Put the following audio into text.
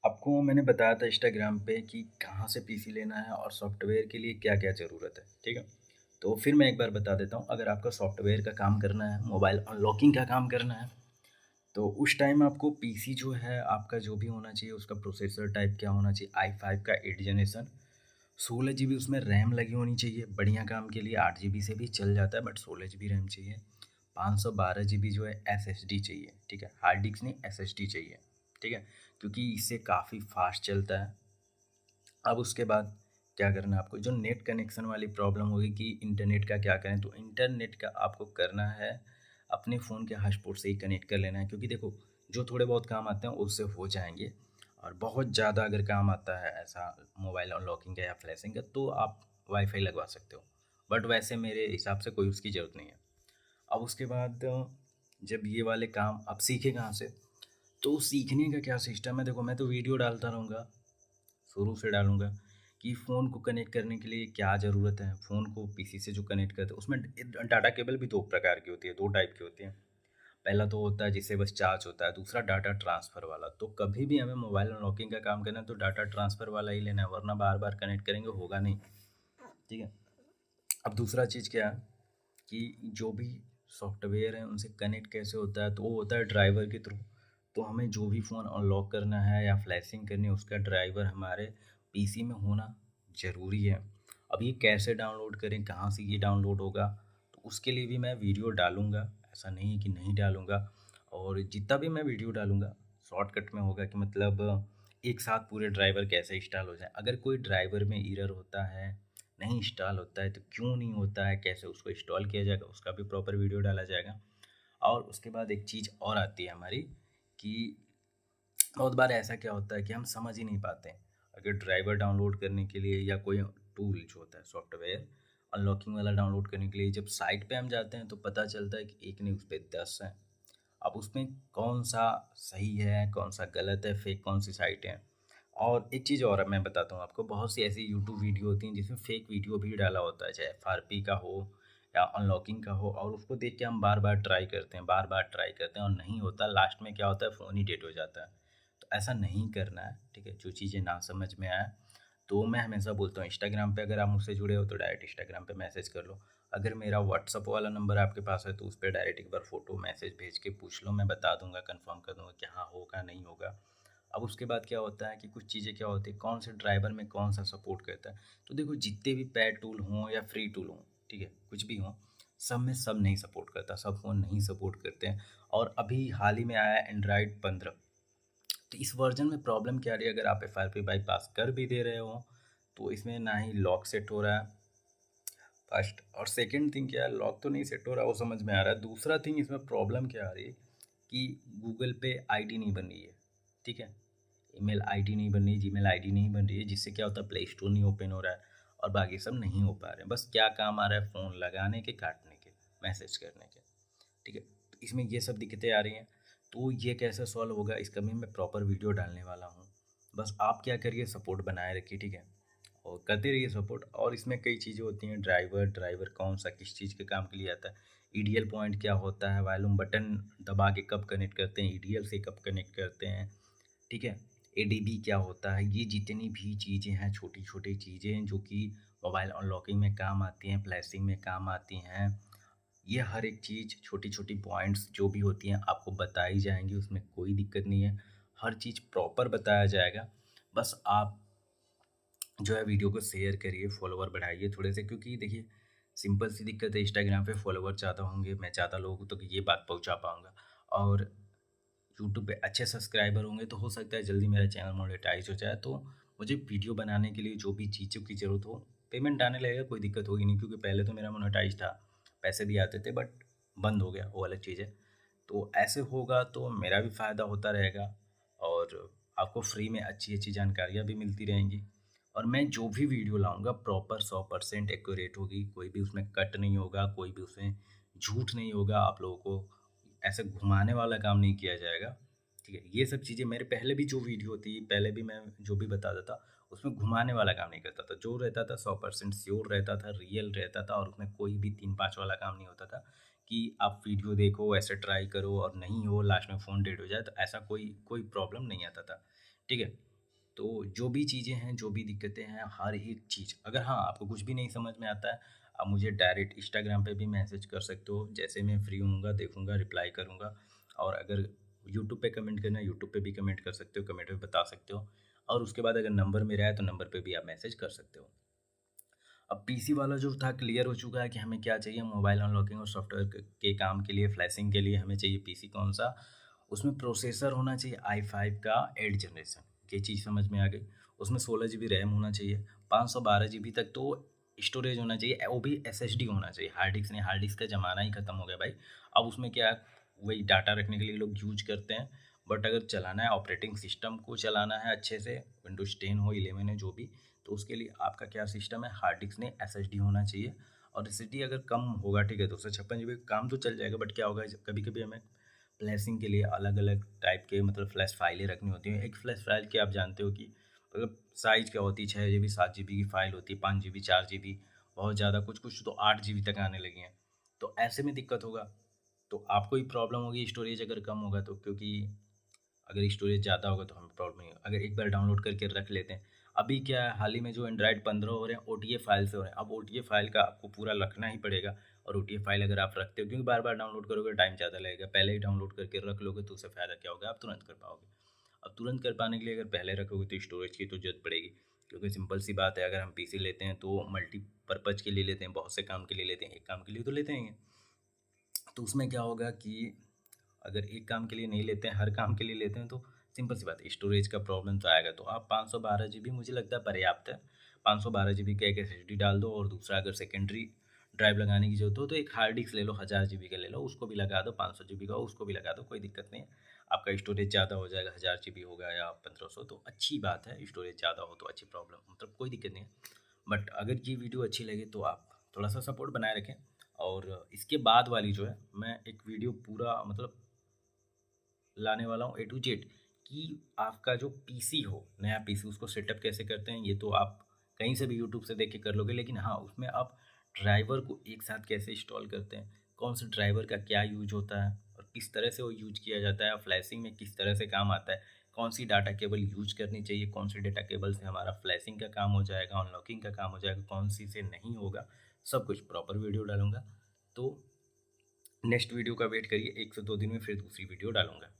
आपको मैंने बताया था इंस्टाग्राम पे कि कहाँ से पीसी लेना है और सॉफ्टवेयर के लिए क्या-क्या ज़रूरत है, ठीक है? तो फिर मैं एक बार बता देता हूँ, अगर आपका सॉफ्टवेयर का काम करना है, मोबाइल अनलॉकिंग का काम करना है, तो उस टाइम आपको पीसी जो है, आपका जो भी होना चाहिए, उसका प्रोसेसर टाइप क्या होना चाहिए, i5 का 8 जनरेशन, 16 जीबी उसमें रैम लगी होनी चाहिए, बढ़िया काम के लिए 8 जीबी से भी चल जाता है, बट 16 जीबी रैम चाहिए। 512 जीबी जो है एसएसडी चाहिए, ठीक है? हार्ड डिस्क नहीं, एसएसडी चाहिए, ठीक है? क्योंकि इससे काफ़ी फास्ट चलता है। अब उसके बाद क्या करना है आपको, जो नेट कनेक्शन वाली प्रॉब्लम होगी कि इंटरनेट का क्या करें, तो इंटरनेट का आपको करना है अपने फ़ोन के हॉटस्पॉट से ही कनेक्ट कर लेना है, क्योंकि देखो जो थोड़े बहुत काम आते हैं उससे हो जाएँगे, और बहुत ज़्यादा अगर काम आता है ऐसा मोबाइल अनलॉकिंग का या फ्लैशिंग का, तो आप वाईफ़ाई लगवा सकते हो। बट वैसे मेरे हिसाब से कोई उसकी ज़रूरत नहीं है। अब उसके बाद जब ये वाले काम आप सीखे कहाँ से? तो सीखने का क्या सिस्टम है, देखो मैं तो वीडियो डालता रहूँगा, शुरू से डालूँगा कि फ़ोन को कनेक्ट करने के लिए क्या ज़रूरत है। फ़ोन को पीसी से जो कनेक्ट करते हैं उसमें डाटा केबल भी 2 प्रकार की होती है, 2 टाइप की होती हैं। पहला तो होता है जिससे बस चार्ज होता है, दूसरा डाटा ट्रांसफ़र वाला। तो कभी भी हमें मोबाइल अनलॉकिंग का काम करना है तो डाटा ट्रांसफ़र वाला ही लेना है, वरना बार-बार कनेक्ट करेंगे होगा नहीं, ठीक है? अब दूसरा चीज़ क्या है कि जो भी सॉफ्टवेयर हैं उनसे कनेक्ट कैसे होता है, तो वो होता है ड्राइवर के थ्रू। तो हमें जो भी फ़ोन अनलॉक करना है या फ्लैशिंग करनी है उसका ड्राइवर हमारे पीसी में होना ज़रूरी है। अब ये कैसे डाउनलोड करें, कहाँ से ये डाउनलोड होगा, तो उसके लिए भी मैं वीडियो डालूँगा, ऐसा नहीं है कि नहीं डालूँगा। और जितना भी मैं वीडियो डालूँगा शॉर्टकट में होगा कि मतलब एक साथ पूरे ड्राइवर कैसे इंस्टॉल हो जाएँ। अगर कोई ड्राइवर में एरर होता है, नहीं इंस्टॉल होता है, तो क्यों नहीं होता है, कैसे उसको इंस्टॉल किया जाएगा, उसका भी प्रॉपर वीडियो डाला जाएगा। और उसके बाद एक चीज़ और आती है हमारी कि बहुत बार ऐसा क्या होता है कि हम समझ ही नहीं पाते हैं। अगर ड्राइवर डाउनलोड करने के लिए या कोई टूल जो होता है सॉफ्टवेयर अनलॉकिंग वाला डाउनलोड करने के लिए जब साइट पे हम जाते हैं तो पता चलता है कि एक नहीं उस पे 10 हैं। अब उसमें कौन-सा सही है, कौन-सा गलत है, फेक कौन-सी साइट है। और एक चीज़ और है मैं बताता हूँ आपको, बहुत सी ऐसी यूट्यूब वीडियो होती हैं जिसमें फेक वीडियो भी डाला होता है, चाहे एफआरपी का हो या अनलॉकिंग का हो, और उसको देख के हम बार-बार ट्राई करते हैं, बार-बार ट्राई करते हैं और नहीं होता, लास्ट में क्या होता है फ़ोन ही डेड हो जाता है। तो ऐसा नहीं करना है, ठीक है? जो चीज़ें ना समझ में आए, तो मैं हमेशा बोलता हूँ इंस्टाग्राम पे अगर आप मुझसे जुड़े हो तो डायरेक्ट इंस्टाग्राम पे मैसेज कर लो। अगर मेरा व्हाट्सएप वाला नंबर आपके पास है तो उस पे डायरेक्ट एक बार फ़ोटो मैसेज भेज के पूछ लो, मैं बता दूँगा, कन्फर्म कर दूँगा कि हाँ होगा, नहीं होगा। अब उसके बाद क्या होता है कि कुछ चीज़ें क्या होती है, कौन से ड्राइवर में कौन-सा सपोर्ट करता है। तो देखो जितने भी पेड टूल हों या फ्री टूल हों, ठीक है? कुछ भी हों, सब में सब नहीं सपोर्ट करता, सब फ़ोन नहीं सपोर्ट करते हैं। और अभी हाल ही में आया है एंड्रॉइड 15। तो इस वर्ज़न में प्रॉब्लम क्या आ रही है, अगर आप एफआरपी बाईपास कर भी दे रहे हो, तो इसमें ना ही लॉक सेट हो रहा है फर्स्ट, और सेकंड थिंग क्या है, लॉक तो नहीं सेट हो रहा वो समझ में आ रहा है। दूसरा थिंग इसमें प्रॉब्लम क्या आ रही है कि गूगल पे आईडी नहीं बन रही है, ठीक है? ईमेल आईडी नहीं बन रही, जीमेल आईडी नहीं बन रही है, जिससे क्या होता है प्ले स्टोर नहीं ओपन हो रहा है और बाकी सब नहीं हो पा रहे हैं। बस क्या काम आ रहा है, फ़ोन लगाने के, काटने के, मैसेज करने के, ठीक है? तो इसमें ये सब दिक्कतें आ रही हैं, तो ये कैसे सॉल्व होगा इसका भी मैं प्रॉपर वीडियो डालने वाला हूँ। बस आप क्या करिए, सपोर्ट बनाए रखिए, ठीक है? और करते रहिए सपोर्ट। और इसमें कई चीज़ें होती हैं, ड्राइवर कौन-सा किस चीज़ के काम के लिए आता है, ईडीएल पॉइंट क्या होता है, वॉल्यूम बटन दबा के कब कनेक्ट करते हैं, ईडीएल से कब कनेक्ट करते हैं, ठीक है? एडीबी क्या होता है, ये जितनी भी चीज़ें हैं, छोटी-छोटी चीज़ें हैं जो कि मोबाइल अनलॉकिंग में काम आती हैं, फ्लैशिंग में काम आती हैं, ये हर एक चीज़ छोटी-छोटी पॉइंट्स जो भी होती हैं आपको बताई जाएँगी, उसमें कोई दिक्कत नहीं है। हर चीज़ प्रॉपर बताया जाएगा। बस आप जो है वीडियो को शेयर करिए, फॉलोवर बढ़ाइए थोड़े से, क्योंकि देखिए सिंपल सी दिक्कत है, इंस्टाग्राम पे फॉलोवर ज़्यादा होंगे, मैं ज़्यादा लोगों तक ये बात पहुँचा पाऊँगा, और यूट्यूब पे अच्छे सब्सक्राइबर होंगे तो हो सकता है जल्दी मेरा चैनल मोनेटाइज़ हो जाए, तो मुझे वीडियो बनाने के लिए जो भी चीज़ों की ज़रूरत हो, पेमेंट आने लगेगा, कोई दिक्कत होगी नहीं, क्योंकि पहले तो मेरा मोनेटाइज़ था, पैसे भी आते थे, बट बंद हो गया, वो अलग चीज़ है। तो ऐसे होगा तो मेरा भी फ़ायदा होता रहेगा और आपको फ्री में अच्छी-अच्छी जानकारियाँ भी मिलती रहेंगी, और मैं जो भी वीडियो लाऊँगा प्रॉपर 100% एक्यूरेट होगी, कोई भी उसमें कट नहीं होगा, कोई भी उसमें झूठ नहीं होगा, आप लोगों को ऐसे घुमाने वाला काम नहीं किया जाएगा, ठीक है? ये सब चीज़ें मेरे पहले भी जो वीडियो थी, पहले भी मैं जो भी बताता था, उसमें घुमाने वाला काम नहीं करता था। जो रहता था 100% श्योर रहता था, रियल रहता था, और उसमें कोई भी 3-5 वाला काम नहीं होता था कि आप वीडियो देखो, ऐसे ट्राई करो और नहीं हो, लास्ट में फ़ोन डेड हो जाए, तो ऐसा कोई कोई प्रॉब्लम नहीं आता था, ठीक है? तो जो भी चीज़ें हैं, जो भी दिक्कतें हैं, हर एक चीज़ अगर हाँ, आपको कुछ भी नहीं समझ में आता है, आप मुझे डायरेक्ट इंस्टाग्राम पे भी मैसेज कर सकते हो। जैसे मैं फ्री होऊँगा, देखूँगा, रिप्लाई करूँगा। और अगर यूट्यूब पे कमेंट करना है, यूट्यूब पे भी कमेंट कर सकते हो, कमेंट में बता सकते हो। और उसके बाद अगर नंबर मेरा है, तो नंबर पे भी आप मैसेज कर सकते हो। अब पीसी वाला जो था क्लियर हो चुका है कि हमें क्या चाहिए मोबाइल अनलॉकिंग और सॉफ्टवेयर के काम के लिए, फ्लैशिंग के लिए हमें चाहिए पीसी कौन-सा? उसमें प्रोसेसर होना चाहिए i5 का 8 जनरेशन, ये चीज़ समझ में आ गई। उसमें 16 जीबी रैम होना चाहिए, 512 जीबी तक तो स्टोरेज होना चाहिए, वो भी एसएसडी होना चाहिए, हार्ड डिस्क नहीं, हार्ड डिस्क का ज़माना ही खत्म हो गया भाई। अब उसमें क्या है, वही डाटा रखने के लिए लोग यूज़ करते हैं, बट अगर चलाना है ऑपरेटिंग सिस्टम को चलाना है अच्छे से, विंडोज़ 10 हो, 11 है जो भी, तो उसके लिए आपका क्या सिस्टम है, हार्ड डिस्क नहीं एसएसडी होना चाहिए। और एसएसडी अगर कम होगा, ठीक है, 256 जीबी काम तो चल जाएगा, बट क्या होगा कभी-कभी हमें फ्लैशिंग के लिए अलग-अलग टाइप के मतलब फ्लैश फाइलें रखनी होती हैं। एक फ्लैश फाइल की आप जानते हो कि मतलब साइज़ क्या होती है, 6 जीबी, 7 जीबी की फ़ाइल होती है, 5 जीबी, 4 जीबी, बहुत ज़्यादा कुछ-कुछ तो 8 जीबी तक आने लगी हैं। तो ऐसे में दिक्कत होगा, तो आपको ही प्रॉब्लम होगी स्टोरेज अगर कम होगा तो, क्योंकि अगर स्टोरेज ज़्यादा होगा तो हमें प्रॉब्लम नहीं होगा। अगर एक बार डाउनलोड करके रख लेते हैं, अभी क्या है हाल ही में जो एंड्रॉइड 15 हो रहे हैं ओटीए फाइल से हो रहे हैं। अब ओटीए फाइल का आपको पूरा रखना ही पड़ेगा, और ओटीए फाइल अगर आप रखते हो, क्योंकि बार-बार डाउनलोड करोगे टाइम ज़्यादा लगेगा। पहले ही डाउनलोड करके रख लोगे तो उससे फ़ायदा क्या होगा, आप तुरंत कर पाओगे। अब तुरंत कर पाने के लिए अगर पहले रखोगे तो स्टोरेज की तो ज़रूरत पड़ेगी, क्योंकि सिंपल सी बात है, अगर हम पीसी लेते हैं तो मल्टीपर्पज़ के लिए लेते हैं, बहुत से काम के लिए लेते हैं, एक काम के लिए तो लेते नहीं हैं। तो उसमें क्या होगा कि अगर एक काम के लिए नहीं लेते हैं, हर काम के लिए लेते हैं, तो सिंपल सी बात है स्टोरेज का प्रॉब्लम तो आएगा। तो आप 512 जीबी मुझे लगता है पर्याप्त है। 512 जीबी का एक एसएसडी डाल दो, और दूसरा अगर सेकेंडरी ड्राइव लगाने की ज़रूरत हो तो एक हार्ड डिस्क ले लो, 1000 जीबी का ले लो, उसको भी लगा दो, 500 जीबी का हो उसको भी लगा दो, कोई दिक्कत नहीं है। आपका स्टोरेज ज़्यादा हो जाएगा, 1000 जीबी होगा या 1500, तो अच्छी बात है, स्टोरेज ज़्यादा हो तो अच्छी प्रॉब्लम मतलब कोई दिक्कत नहीं है। बट अगर ये वीडियो अच्छी लगे तो आप थोड़ा-सा सपोर्ट बनाए रखें। और इसके बाद वाली जो है, मैं एक वीडियो पूरा मतलब लाने वाला हूँ ए टू जेड, कि आपका जो पीसी हो, नया पीसी, उसको सेटअप कैसे करते हैं, ये तो आप कहीं से भी यूट्यूब से देख के कर लोगे, लेकिन हाँ, उसमें आप ड्राइवर को एक साथ कैसे इंस्टॉल करते हैं, कौन से ड्राइवर का क्या यूज़ होता है और किस तरह से वो यूज़ किया जाता है, फ्लैशिंग में किस तरह से काम आता है, कौन सी डाटा केबल यूज़ करनी चाहिए, कौन सी डाटा केबल से हमारा फ्लैशिंग का काम हो जाएगा, अनलॉकिंग का काम हो जाएगा, कौन सी से नहीं होगा, सब कुछ प्रॉपर वीडियो डालूँगा। तो नेक्स्ट वीडियो का वेट करिए, 1 से 2 दिन में फिर दूसरी वीडियो डालूँगा।